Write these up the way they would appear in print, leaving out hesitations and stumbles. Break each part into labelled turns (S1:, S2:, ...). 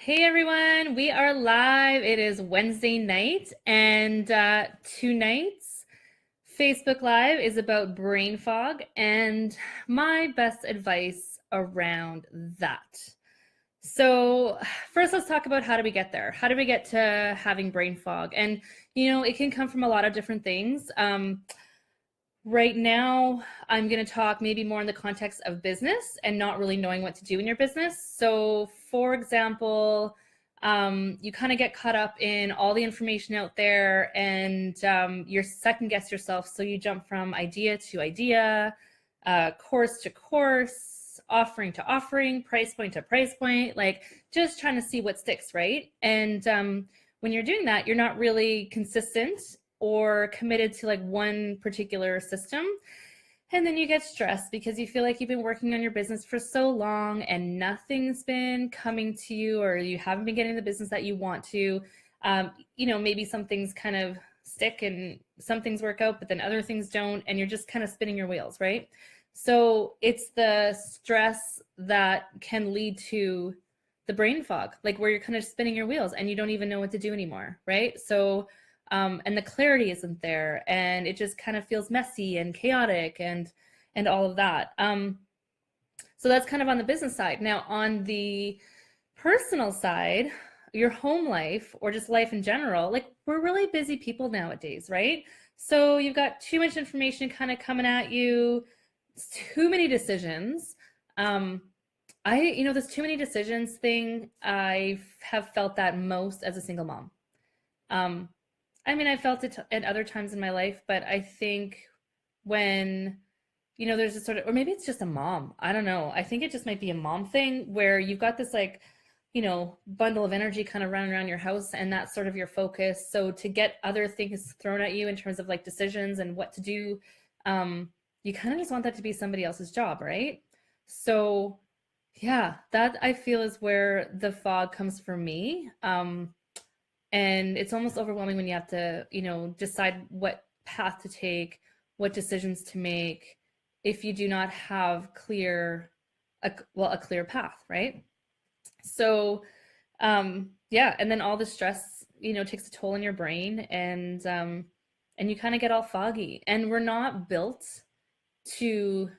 S1: Hey everyone, we are live. It is Wednesday night, and tonight's Facebook Live is about brain fog and my best advice around that. So, first, let's talk about how do we get there? How do we get to having brain fog? And, it can come from a lot of different things. Right now, I'm going to talk maybe more in the context of business and not really knowing what to do in your business. So, for example, you kind of get caught up in all the information out there and you're second guess yourself. So, you jump from idea to idea, course to course, offering to offering, price point to price point, like just trying to see what sticks, right? And when you're doing that, you're not really consistent or committed to like one particular system. And then you get stressed because you feel like you've been working on your business for so long and nothing's been coming to you, or you haven't been getting the business that you want to. Maybe some things kind of stick and some things work out, but then other things don't. And you're just kind of spinning your wheels, right? So it's the stress that can lead to the brain fog, like where you're kind of spinning your wheels and you don't even know what to do anymore, right? So and the clarity isn't there, and it just kind of feels messy and chaotic and all of that. So that's kind of on the business side. Now on the personal side, your home life or just life in general, like we're really busy people nowadays, right? So you've got too much information kind of coming at you, too many decisions. This too many decisions thing, I have felt that most as a single mom. Um, I felt it at other times in my life, but I think when, there's a sort of, or maybe it's just a mom. I don't know. I think it just might be a mom thing where you've got this like, bundle of energy kind of running around your house and that's sort of your focus. So to get other things thrown at you in terms of like decisions and what to do, you kind of just want that to be somebody else's job, right? So yeah, that I feel is where the fog comes for me. And it's almost overwhelming when you have to decide what path to take, what decisions to make, if you do not have a clear path, right? So yeah, and then all the stress takes a toll on your brain, and you kind of get all foggy, and we're not built to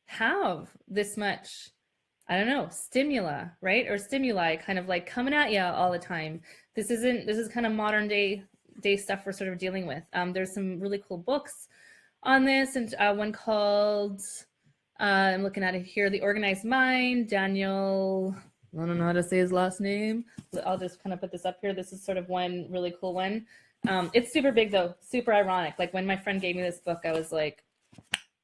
S1: have this much, I don't know, right? Or stimuli kind of like coming at you all the time. This is kind of modern day stuff we're sort of dealing with. There's some really cool books on this, and one called, I'm looking at it here, The Organized Mind, Daniel, I don't know how to say his last name. I'll just kind of put this up here. This is sort of one really cool one. It's super big though, super ironic. Like when my friend gave me this book, I was like,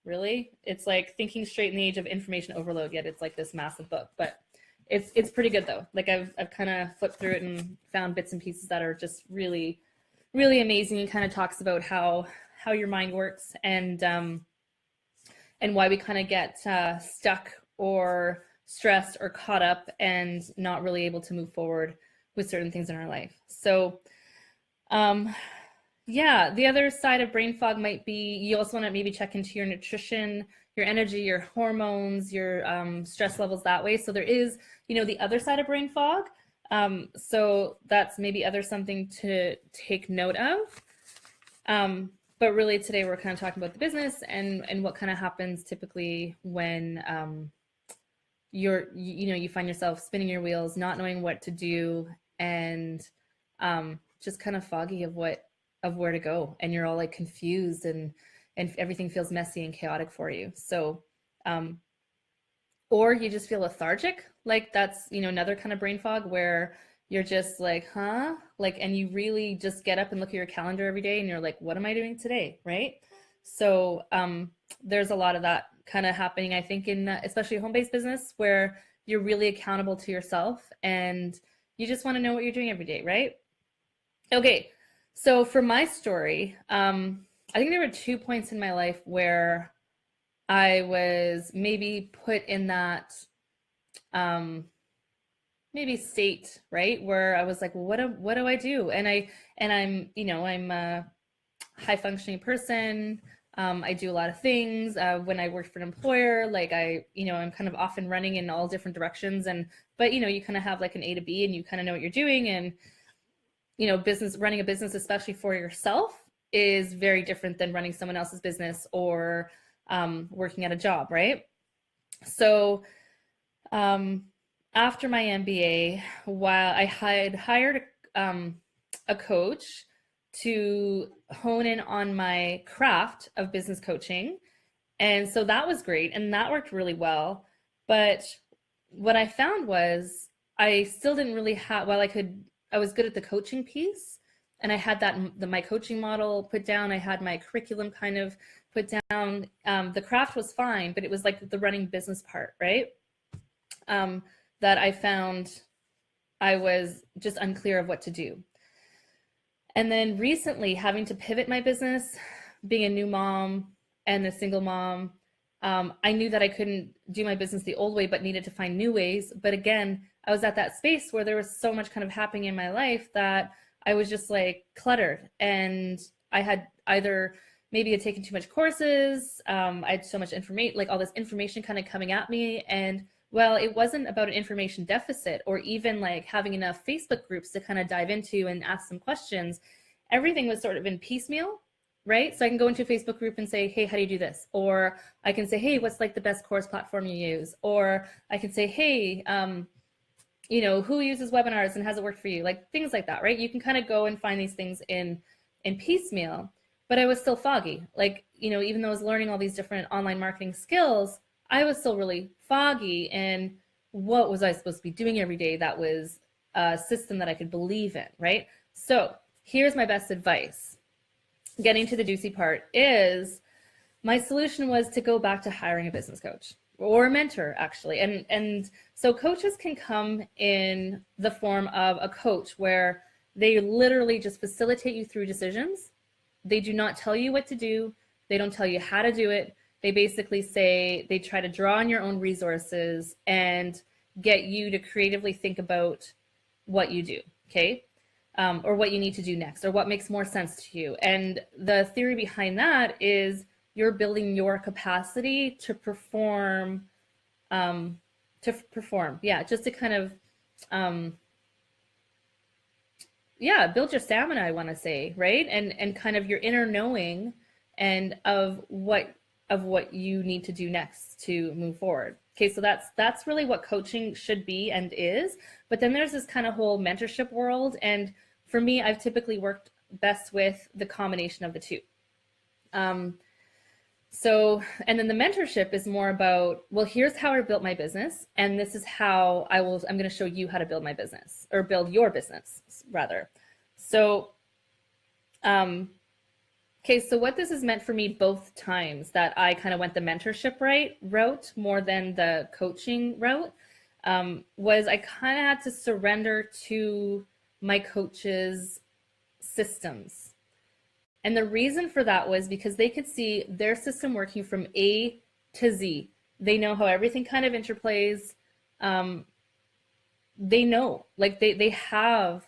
S1: really? It's like Thinking Straight in the Age of Information Overload, yet it's like this massive book. But it's pretty good though. Like I've kind of flipped through it and found bits and pieces that are just really, really amazing. It kind of talks about how your mind works and why we kind of get stuck or stressed or caught up and not really able to move forward with certain things in our life. So yeah, the other side of brain fog might be you also want to maybe check into your nutrition, your energy, your hormones, your stress levels that way. So there is, the other side of brain fog. So that's maybe other something to take note of. But really today we're kind of talking about the business and what kind of happens typically when you find yourself spinning your wheels, not knowing what to do, and just kind of foggy of where to go, and you're all like confused and everything feels messy and chaotic for you. So or you just feel lethargic, like that's another kind of brain fog where you're just like, huh, like, and you really just get up and look at your calendar every day and you're like, what am I doing today, right? So there's a lot of that kind of happening, I think, in especially home-based business, where you're really accountable to yourself and you just want to know what you're doing every day, right? Okay, so for my story, I think there were 2 points in my life where I was maybe put in that maybe state, right, where I was like, well, what do I do? And I'm I'm a high functioning person. I do a lot of things. When I work for an employer, like I'm kind of often running in all different directions. But you kind of have like an A to B, and you kind of know what you're doing. And running a business, especially for yourself, is very different than running someone else's business or working at a job, right? So after my MBA, while I had hired a coach to hone in on my craft of business coaching. And so that was great. And that worked really well. But what I found was I still didn't really have, I was good at the coaching piece. And I had my coaching model put down. I had my curriculum kind of put down. The craft was fine, but it was like the running business part, right? That I found I was just unclear of what to do. And then recently, having to pivot my business, being a new mom and a single mom, I knew that I couldn't do my business the old way, but needed to find new ways. But again, I was at that space where there was so much kind of happening in my life that I was just like cluttered. And I had either maybe had taken too much courses. I had so much information, like all this information kind of coming at me. And well, it wasn't about an information deficit or even like having enough Facebook groups to kind of dive into and ask some questions. Everything was sort of in piecemeal, right? So I can go into a Facebook group and say, hey, how do you do this? Or I can say, hey, what's like the best course platform you use? Or I can say, hey, who uses webinars and has it worked for you? Like things like that, right? You can kind of go and find these things in piecemeal, but I was still foggy. Like, even though I was learning all these different online marketing skills, I was still really foggy. And what was I supposed to be doing every day that was a system that I could believe in, right? So here's my best advice. Getting to the juicy part is my solution was to go back to hiring a business coach or a mentor, actually. And so coaches can come in the form of a coach where they literally just facilitate you through decisions. They do not tell you what to do. They don't tell you how to do it. They basically say they try to draw on your own resources and get you to creatively think about what you do, okay? Or what you need to do next, or what makes more sense to you. And the theory behind that is you're building your capacity to perform, just to kind of, build your stamina, I want to say, right? And kind of your inner knowing and of what you need to do next to move forward. Okay, so that's really what coaching should be and is. But then there's this kind of whole mentorship world. And for me, I've typically worked best with the combination of the two. And then the mentorship is more about, well, here's how I built my business, and this is how I'm going to show you how to build my business, or build your business, rather. So, okay, so what this has meant for me both times that I kind of went the mentorship route more than the coaching route, was I kind of had to surrender to my coach's systems. And the reason for that was because they could see their system working from A to Z. They know how everything kind of interplays. They know, like they have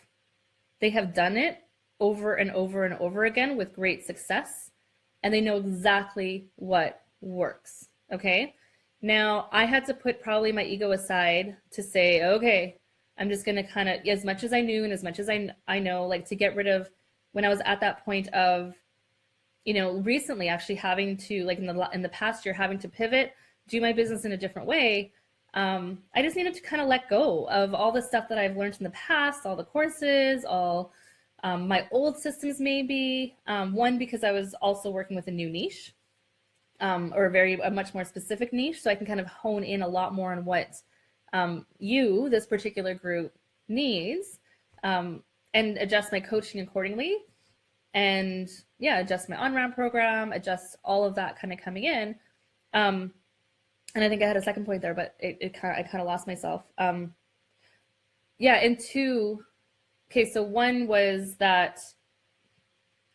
S1: done it over and over and over again with great success, and they know exactly what works. Okay. Now I had to put probably my ego aside to say, okay, I'm just going to kind of, as much as I knew and as much as I know, like to get rid of, when I was at that point of, recently actually having to, like in the past year, having to pivot, do my business in a different way. I just needed to kind of let go of all the stuff that I've learned in the past, all the courses, all my old systems maybe. One, because I was also working with a new niche, or a much more specific niche. So I can kind of hone in a lot more on what this particular group needs, and adjust my coaching accordingly. And adjust my on-ramp program, adjust all of that kind of coming in. And I think I had a second point there, but I kind of lost myself. And two, okay, so one was that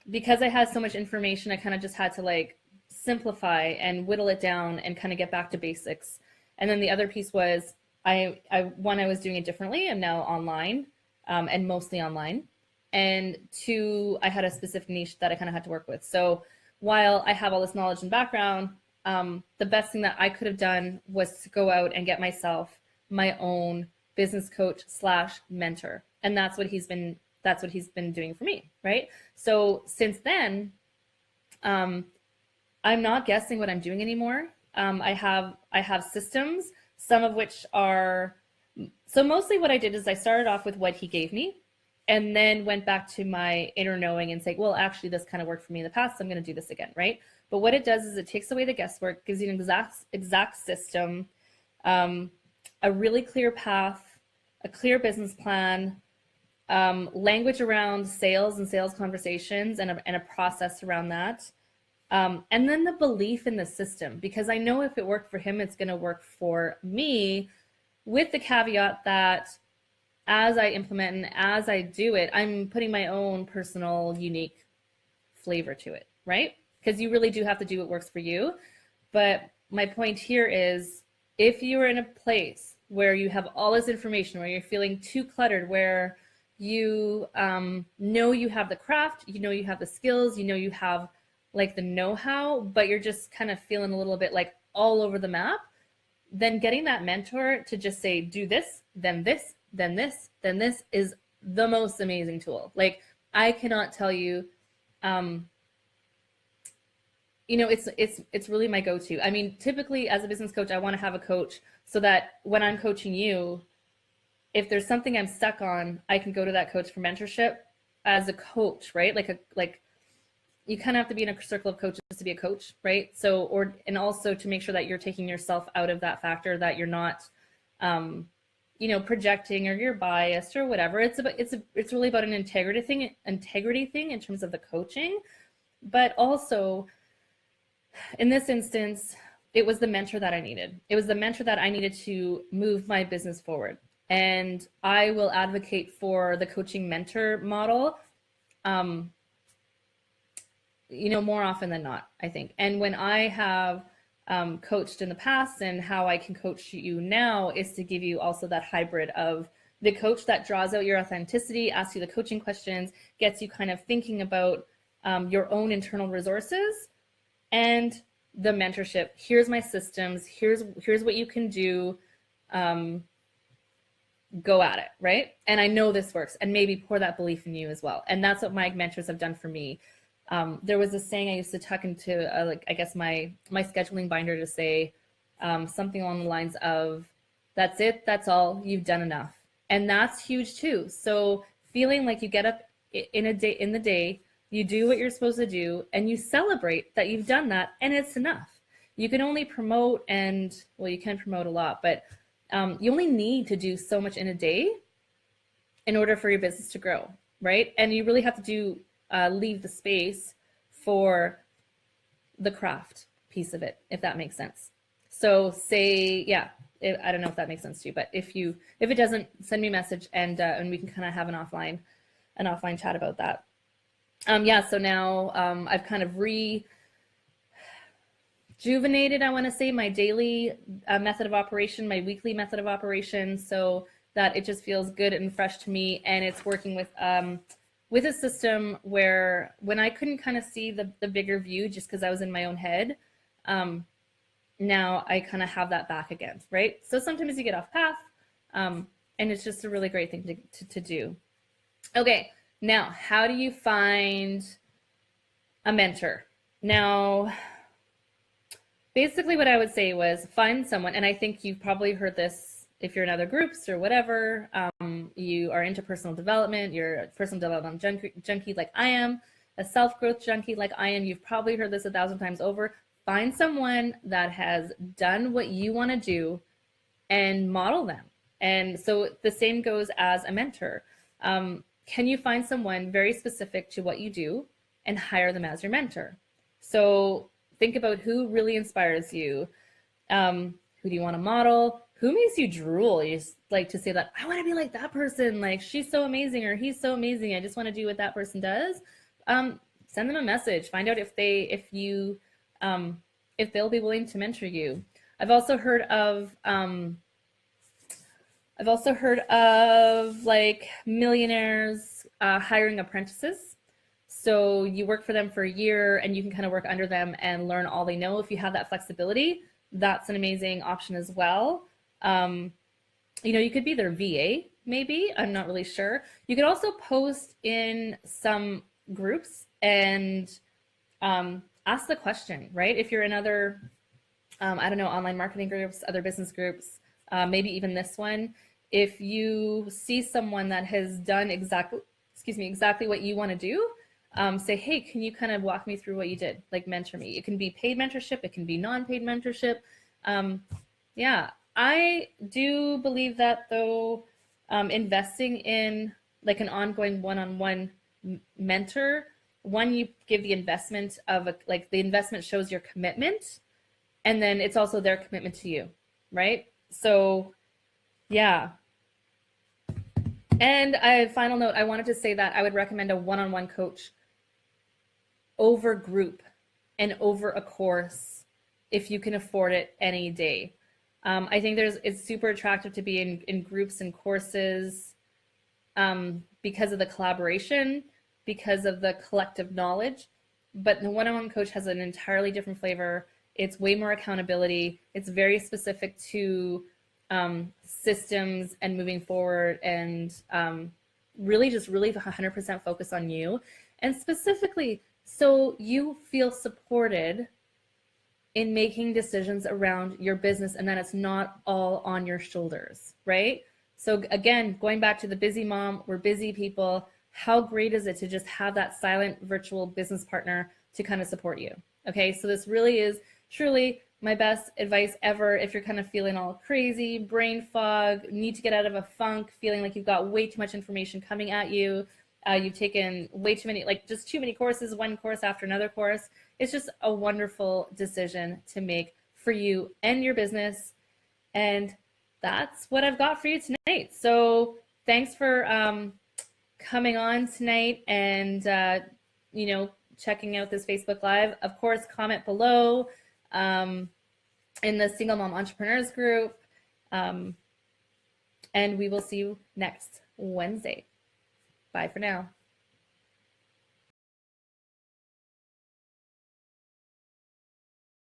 S1: because I had so much information, I kind of just had to like simplify and whittle it down and kind of get back to basics. And then the other piece was I was doing it differently. I'm now online, and mostly online. And two, I had a specific niche that I kind of had to work with. So while I have all this knowledge and background, the best thing that I could have done was to go out and get myself my own business coach slash mentor. And that's what he's been doing for me, right? So since then, I'm not guessing what I'm doing anymore. I have systems, some of which are, so mostly what I did is I started off with what he gave me and then went back to my inner knowing and say, well, actually this kind of worked for me in the past, so I'm going to do this again, right? But what it does is it takes away the guesswork, gives you an exact system, a really clear path, a clear business plan, language around sales and sales conversations, and a process around that. And then the belief in the system, because I know if it worked for him, it's going to work for me, with the caveat that as I implement and as I do it, I'm putting my own personal, unique flavor to it, right? Because you really do have to do what works for you. But my point here is, if you are in a place where you have all this information, where you're feeling too cluttered, where you know you have the craft, you know you have the skills, you know you have like the know-how, but you're just kind of feeling a little bit like all over the map, then getting that mentor to just say, do this, then this, then this, then this, is the most amazing tool. Like, I cannot tell you, you know, it's really my go-to. I mean, typically as a business coach, I want to have a coach so that when I'm coaching you, if there's something I'm stuck on, I can go to that coach for mentorship as a coach, right? Like you kind of have to be in a circle of coaches to be a coach, right? So, and also to make sure that you're taking yourself out of that factor, that you're not, you know, projecting or you're biased or whatever. It's really about an integrity thing in terms of the coaching. But also in this instance, it was the mentor that I needed. It was the mentor that I needed to move my business forward. And I will advocate for the coaching mentor model, you know, more often than not, I think. And when I have coached in the past, and how I can coach you now is to give you also that hybrid of the coach that draws out your authenticity, asks you the coaching questions, gets you kind of thinking about your own internal resources, and the mentorship. Here's my systems. Here's what you can do. Go at it, right? And I know this works, and maybe pour that belief in you as well. And that's what my mentors have done for me. There was a saying I used to tuck into, like, I guess my scheduling binder to say something along the lines of, that's it, that's all, you've done enough. And that's huge too. So feeling like you get up in the day, you do what you're supposed to do, and you celebrate that you've done that, and it's enough. You can only promote, and well, you can promote a lot, but you only need to do so much in a day in order for your business to grow, right? And you really have to leave the space for the craft piece of it, if that makes sense. So say, yeah, I don't know if that makes sense to you, but if it doesn't, send me a message, and we can kind of have an offline chat about that. Yeah, so now I've kind of rejuvenated, I want to say, my daily method of operation, my weekly method of operation, so that it just feels good and fresh to me. And it's working with a system where, when I couldn't kind of see the bigger view just because I was in my own head, now I kind of have that back again, right? So sometimes you get off path, and it's just a really great thing to do. Okay, now how do you find a mentor? Now, basically what I would say was find someone, and I think you've probably heard this if you're in other groups or whatever, you are into personal development, you're a personal development junkie like I am, a self-growth junkie like I am, you've probably heard this 1,000 times over. Find someone that has done what you want to do and model them. And so the same goes as a mentor. Can you find someone very specific to what you do and hire them as your mentor? So think about who really inspires you. Who do you want to model? Who makes you drool? You just like to say that, I want to be like that person. Like, she's so amazing, or he's so amazing. I just want to do what that person does. Send them a message. Find out if they'll be willing to mentor you. I've also heard of like millionaires hiring apprentices. So you work for them for a year and you can kind of work under them and learn all they know. If you have that flexibility, that's an amazing option as well. You could be their VA, maybe. I'm not really sure. You could also post in some groups and ask the question, right? If you're in other, I don't know, online marketing groups, other business groups, maybe even this one, if you see someone that has done exactly what you want to do, say, hey, can you kind of walk me through what you did? Like mentor me. It can be paid mentorship, it can be non-paid mentorship. Yeah, I do believe that though, investing in like an ongoing one-on-one mentor, one, you give the investment of like the investment shows your commitment, and then it's also their commitment to you, right? So yeah. And a final note, I wanted to say that I would recommend a one-on-one coach over group and over a course if you can afford it any day. I think it's super attractive to be in groups and courses because of the collaboration, because of the collective knowledge. But the one-on-one coach has an entirely different flavor. It's way more accountability. It's very specific to systems and moving forward, and really 100% focus on you, and specifically so you feel supported in making decisions around your business and that it's not all on your shoulders, right? So again, going back to the busy mom, we're busy people. How great is it to just have that silent virtual business partner to kind of support you? Okay, so this really is truly my best advice ever if you're kind of feeling all crazy, brain fog, need to get out of a funk, feeling like you've got way too much information coming at you. You've taken way too many, like just too many courses, one course after another course. It's just a wonderful decision to make for you and your business. And that's what I've got for you tonight. So thanks for coming on tonight and, checking out this Facebook Live. Of course, comment below in the Single Mom Entrepreneurs group. And we will see you next Wednesday. Bye for now.